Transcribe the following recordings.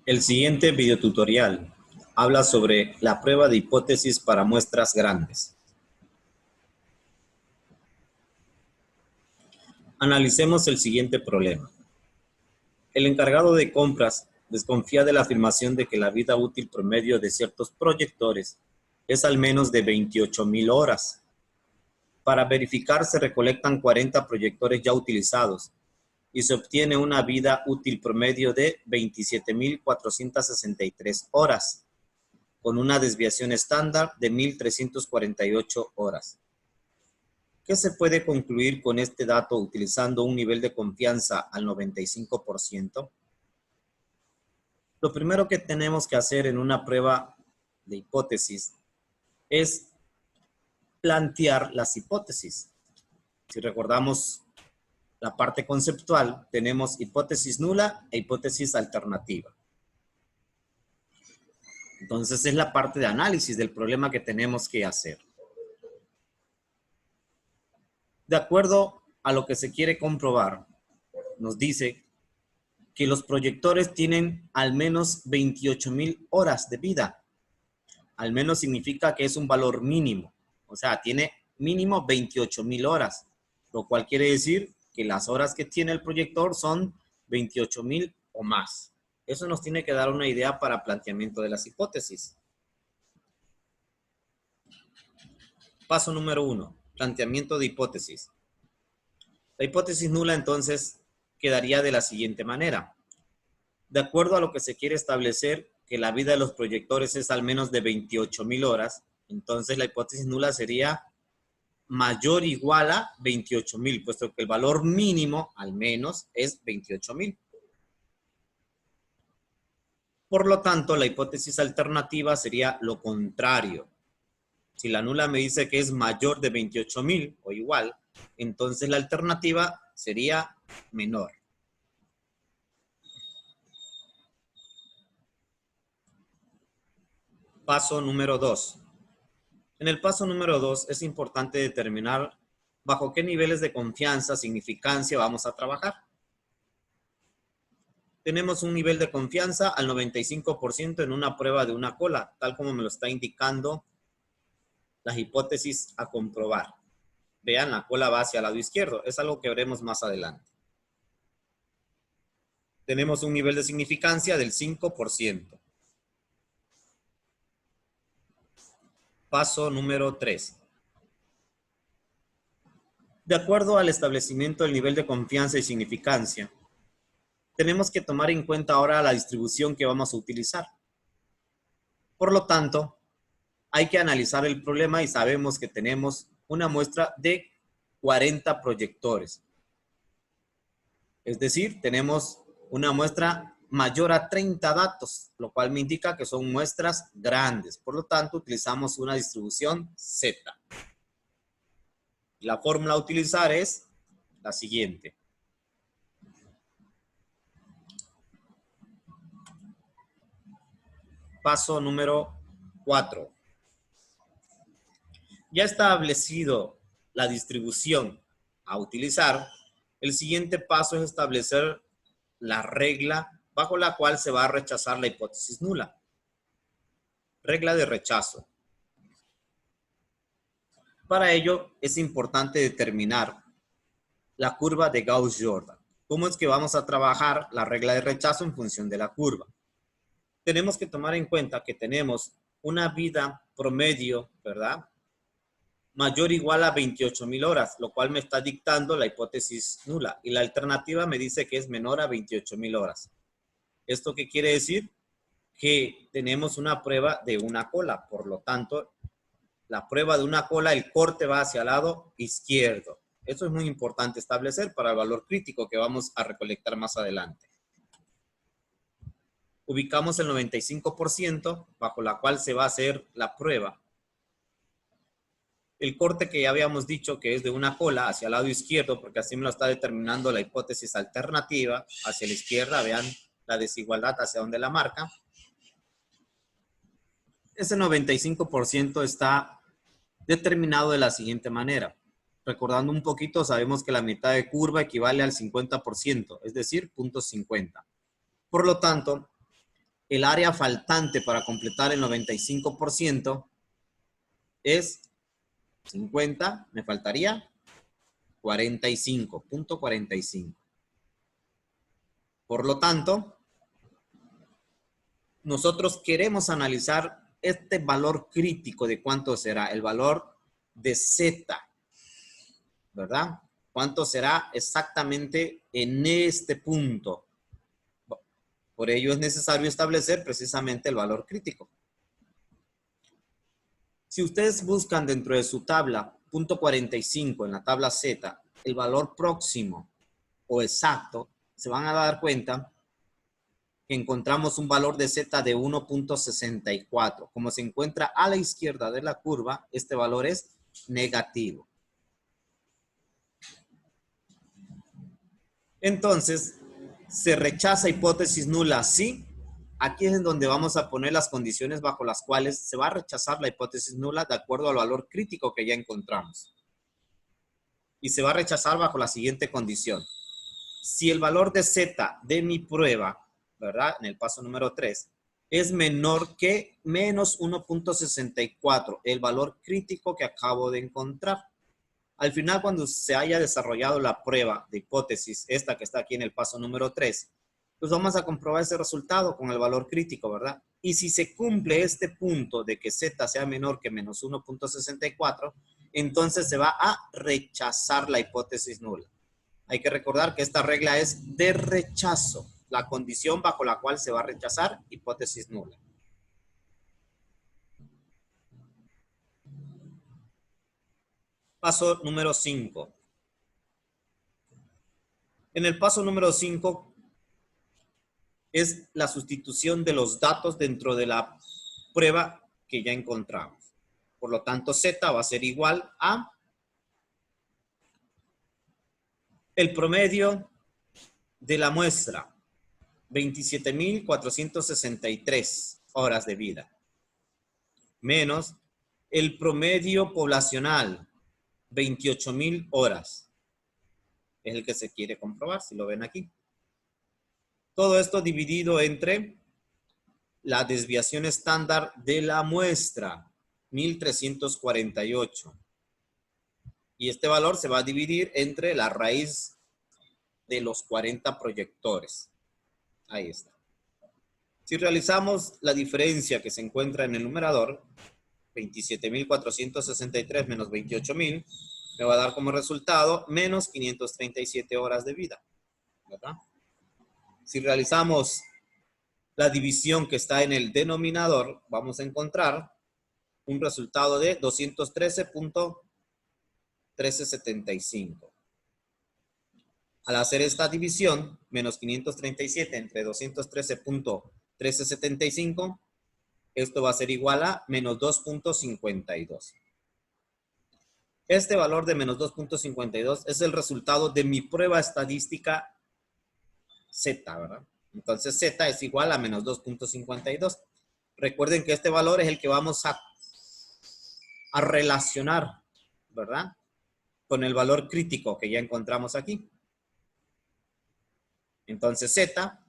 El siguiente videotutorial habla sobre la prueba de hipótesis para muestras grandes. Analicemos el siguiente problema. El encargado de compras desconfía de la afirmación de que la vida útil promedio de ciertos proyectores es al menos de 28,000 horas. Para verificar se recolectan 40 proyectores ya utilizados y se obtiene una vida útil promedio de 27,463 horas, con una desviación estándar de 1,348 horas. ¿Qué se puede concluir con este dato utilizando un nivel de confianza al 95%? Lo primero que tenemos que hacer en una prueba de hipótesis es plantear las hipótesis. Si recordamos la parte conceptual, tenemos hipótesis nula e hipótesis alternativa. Entonces es la parte de análisis del problema que tenemos que hacer. De acuerdo a lo que se quiere comprobar, nos dice que los proyectores tienen al menos 28,000 horas de vida. Al menos significa que es un valor mínimo. O sea, tiene mínimo 28,000 horas, lo cual quiere decir que las horas que tiene el proyector son 28,000 o más. Eso nos tiene que dar una idea para planteamiento de las hipótesis. Paso número 1, planteamiento de hipótesis. La hipótesis nula entonces quedaría de la siguiente manera. De acuerdo a lo que se quiere establecer que la vida de los proyectores es al menos de 28,000 horas, entonces la hipótesis nula sería mayor o igual a 28,000, puesto que el valor mínimo al menos es 28,000. Por lo tanto, la hipótesis alternativa sería lo contrario. Si la nula me dice que es mayor de 28,000 o igual, entonces la alternativa sería menor. Paso número 2. En el paso número 2 es importante determinar bajo qué niveles de confianza, significancia vamos a trabajar. Tenemos un nivel de confianza al 95% en una prueba de una cola, tal como me lo está indicando las hipótesis a comprobar. Vean, la cola va hacia el lado izquierdo. Es algo que veremos más adelante. Tenemos un nivel de significancia del 5%. Paso número 3. De acuerdo al establecimiento del nivel de confianza y significancia, tenemos que tomar en cuenta ahora la distribución que vamos a utilizar. Por lo tanto, hay que analizar el problema y sabemos que tenemos una muestra de 40 proyectores. Es decir, tenemos una muestra mayor a 30 datos, lo cual me indica que son muestras grandes. Por lo tanto, utilizamos una distribución Z. La fórmula a utilizar es la siguiente. Paso número 4. Ya establecido la distribución a utilizar, el siguiente paso es establecer la regla bajo la cual se va a rechazar la hipótesis nula. Regla de rechazo. Para ello es importante determinar la curva de Gauss-Jordan. ¿Cómo es que vamos a trabajar la regla de rechazo en función de la curva? Tenemos que tomar en cuenta que tenemos una vida promedio, ¿verdad?, mayor o igual a 28,000 horas, lo cual me está dictando la hipótesis nula. Y la alternativa me dice que es menor a 28,000 horas. ¿Esto qué quiere decir? Que tenemos una prueba de una cola. Por lo tanto, la prueba de una cola, el corte va hacia el lado izquierdo. Eso es muy importante establecer para el valor crítico que vamos a recolectar más adelante. Ubicamos el 95% bajo la cual se va a hacer la prueba. El corte que ya habíamos dicho que es de una cola hacia el lado izquierdo, porque así me lo está determinando la hipótesis alternativa, hacia la izquierda, vean la desigualdad hacia donde la marca. Ese 95% está determinado de la siguiente manera. Recordando un poquito, sabemos que la mitad de curva equivale al 50%, es decir, 0.50. Por lo tanto, el área faltante para completar el 95% es 50, me faltaría 45.45. Por lo tanto, nosotros queremos analizar este valor crítico de cuánto será, el valor de Z, ¿verdad? ¿Cuánto será exactamente en este punto? Por ello es necesario establecer precisamente el valor crítico. Si ustedes buscan dentro de su tabla, punto 45 en la tabla Z, el valor próximo o exacto, se van a dar cuenta que encontramos un valor de Z de 1.64. Como se encuentra a la izquierda de la curva, este valor es negativo. Entonces, se rechaza hipótesis nula sí. Aquí es en donde vamos a poner las condiciones bajo las cuales se va a rechazar la hipótesis nula de acuerdo al valor crítico que ya encontramos. Y se va a rechazar bajo la siguiente condición. Si el valor de Z de mi prueba, ¿verdad? En el paso número 3, es menor que menos 1.64, el valor crítico que acabo de encontrar. Al final, cuando se haya desarrollado la prueba de hipótesis, esta que está aquí en el paso número 3, pues vamos a comprobar ese resultado con el valor crítico, ¿verdad? Y si se cumple este punto de que Z sea menor que menos 1.64, entonces se va a rechazar la hipótesis nula. Hay que recordar que esta regla es de rechazo, la condición bajo la cual se va a rechazar hipótesis nula. Paso número 5. En el paso número 5 es la sustitución de los datos dentro de la prueba que ya encontramos. Por lo tanto, Z va a ser igual a el promedio de la muestra, 27.463 horas de vida, menos el promedio poblacional, 28.000 horas. Es el que se quiere comprobar, si lo ven aquí. Todo esto dividido entre la desviación estándar de la muestra, 1.348. Y este valor se va a dividir entre la raíz de los 40 proyectores. Ahí está. Si realizamos la diferencia que se encuentra en el numerador, 27.463 menos 28.000, me va a dar como resultado menos 537 horas de vida, ¿verdad? Si realizamos la división que está en el denominador, vamos a encontrar un resultado de 213.1375. Al hacer esta división, menos 537 entre 213.1375, esto va a ser igual a menos 2.52. Este valor de menos 2.52 es el resultado de mi prueba estadística Z, ¿verdad? Entonces Z es igual a menos 2.52. Recuerden que este valor es el que vamos a relacionar, ¿verdad? Con el valor crítico que ya encontramos aquí. Entonces Z,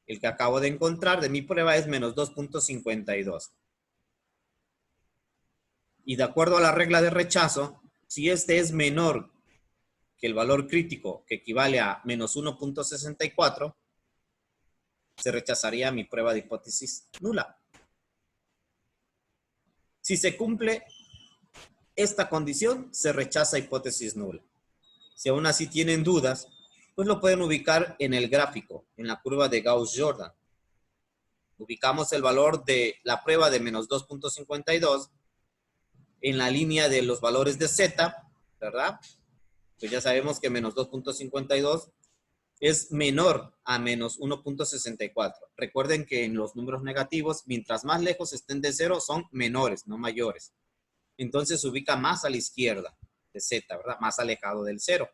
el que acabo de encontrar de mi prueba es menos 2.52. Y de acuerdo a la regla de rechazo, si este es menor que el valor crítico, que equivale a menos 1.64, se rechazaría mi prueba de hipótesis nula. Si se cumple esta condición, se rechaza hipótesis nula. Si aún así tienen dudas, pues lo pueden ubicar en el gráfico, en la curva de Gauss-Jordan. Ubicamos el valor de la prueba de menos 2.52 en la línea de los valores de Z, ¿verdad? Pues ya sabemos que menos 2.52 es menor a menos 1.64. Recuerden que en los números negativos, mientras más lejos estén de cero, son menores, no mayores. Entonces se ubica más a la izquierda de Z, ¿verdad? Más alejado del cero.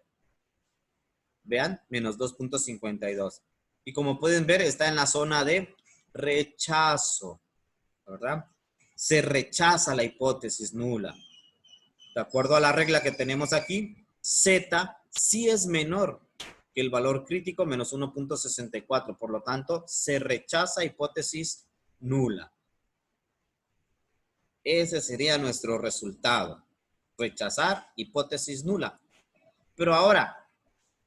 Vean, menos 2.52. Y como pueden ver, está en la zona de rechazo, ¿verdad? Se rechaza la hipótesis nula. De acuerdo a la regla que tenemos aquí, Z sí es menor que el valor crítico menos 1.64. Por lo tanto, se rechaza hipótesis nula. Ese sería nuestro resultado. Rechazar hipótesis nula. Pero ahora,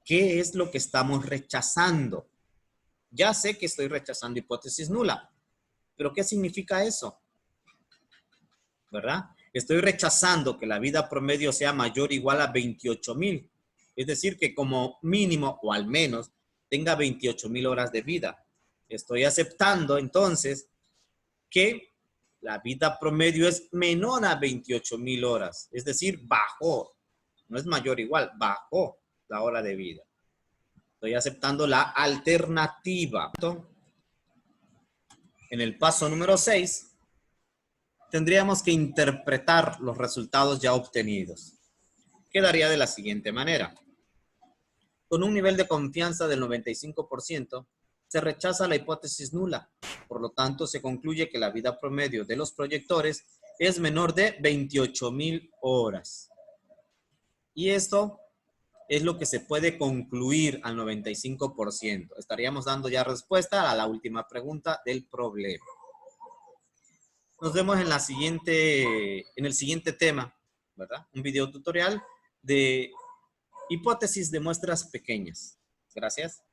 ¿qué es lo que estamos rechazando? Ya sé que estoy rechazando hipótesis nula. ¿Pero qué significa eso? ¿Verdad? Estoy rechazando que la vida promedio sea mayor o igual a 28,000. Es decir, que como mínimo o al menos tenga 28,000 horas de vida. Estoy aceptando entonces que la vida promedio es menor a 28,000 horas. Es decir, bajó. No es mayor o igual, bajó la hora de vida. Estoy aceptando la alternativa. En el paso número 6, tendríamos que interpretar los resultados ya obtenidos. Quedaría de la siguiente manera. Con un nivel de confianza del 95%, se rechaza la hipótesis nula. Por lo tanto, se concluye que la vida promedio de los proyectores es menor de 28,000 horas. Y esto es lo que se puede concluir al 95%. Estaríamos dando ya respuesta a la última pregunta del problema. Nos vemos en el siguiente tema, ¿verdad? Un video tutorial de hipótesis de muestras pequeñas. Gracias.